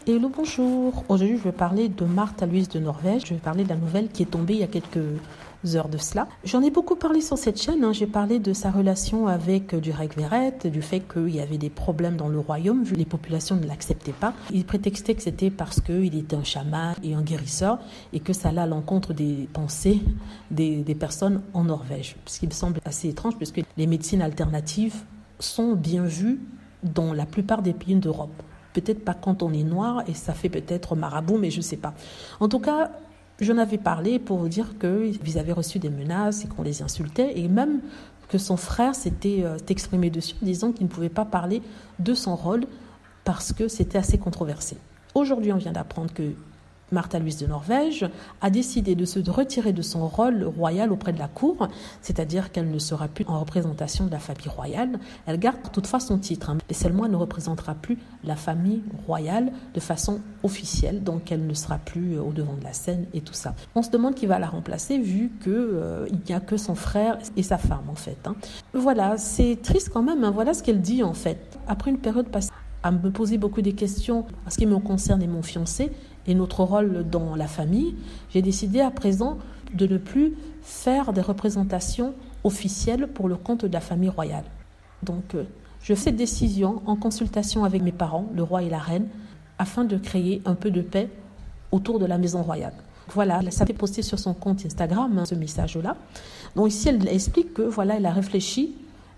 Hello, bonjour. Aujourd'hui, je vais parler de Märtha Louise de Norvège. Je vais parler de la nouvelle qui est tombée il y a quelques heures de cela. J'en ai beaucoup parlé sur cette chaîne. J'ai parlé de sa relation avec Durek Verrett, du fait qu'il y avait des problèmes dans le royaume, vu que les populations ne l'acceptaient pas. Il prétextait que c'était parce qu'il était un chaman et un guérisseur et que ça allait à l'encontre des pensées des personnes en Norvège. Ce qui me semble assez étrange puisque les médecines alternatives sont bien vues dans la plupart des pays d'Europe. Peut-être pas quand on est noir et ça fait peut-être marabout, mais je ne sais pas. En tout cas, j'en avais parlé pour vous dire qu'ils avaient reçu des menaces et qu'on les insultait et même que son frère s'était exprimé dessus en disant qu'il ne pouvait pas parler de son rôle parce que c'était assez controversé. Aujourd'hui, on vient d'apprendre que Märtha Louise de Norvège a décidé de se retirer de son rôle royal auprès de la cour, c'est-à-dire qu'elle ne sera plus en représentation de la famille royale. Elle garde toutefois son titre, mais seulement elle ne représentera plus la famille royale de façon officielle, donc elle ne sera plus au devant de la scène et tout ça. On se demande qui va la remplacer vu qu'il n'y a que son frère et sa femme en fait. Voilà, c'est triste quand même, voilà ce qu'elle dit en fait. Après une période passée à me poser beaucoup de questions en ce qui me concerne et mon fiancé et notre rôle dans la famille, j'ai décidé à présent de ne plus faire des représentations officielles pour le compte de la famille royale. Donc, je fais cette décision en consultation avec mes parents, le roi et la reine, afin de créer un peu de paix autour de la maison royale. Voilà, ça a été posté sur son compte Instagram, ce message-là. Donc ici, elle explique que voilà, elle a réfléchi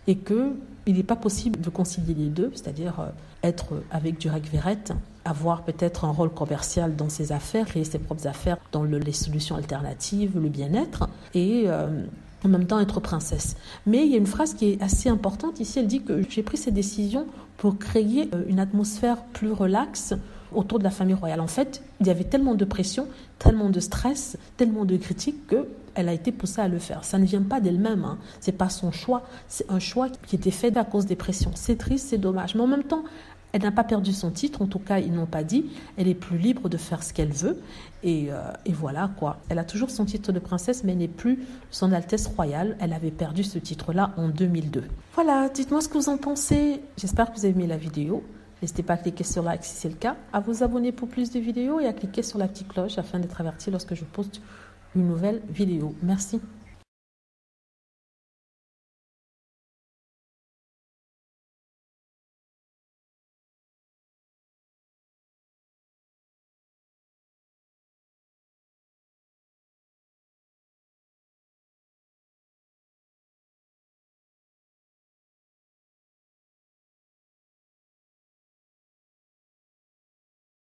et qu'il n'est pas possible de concilier les deux, c'est-à-dire être avec Durek Verrett, avoir peut-être un rôle commercial dans ses affaires, créer ses propres affaires dans les solutions alternatives, le bien-être, et en même temps être princesse. Mais il y a une phrase qui est assez importante ici, elle dit que j'ai pris cette décision pour créer une atmosphère plus relaxe autour de la famille royale. En fait, il y avait tellement de pression, tellement de stress, tellement de critiques qu'elle a été poussée à le faire. Ça ne vient pas d'elle-même, c'est pas son choix, c'est un choix qui était fait à cause des pressions. C'est triste, c'est dommage, mais en même temps, elle n'a pas perdu son titre, en tout cas, ils n'ont pas dit. Elle est plus libre de faire ce qu'elle veut. Et voilà, quoi. Elle a toujours son titre de princesse, mais n'est plus son Altesse royale. Elle avait perdu ce titre-là en 2002. Voilà, dites-moi ce que vous en pensez. J'espère que vous avez aimé la vidéo. N'hésitez pas à cliquer sur like si c'est le cas, à vous abonner pour plus de vidéos et à cliquer sur la petite cloche afin d'être averti lorsque je poste une nouvelle vidéo. Merci.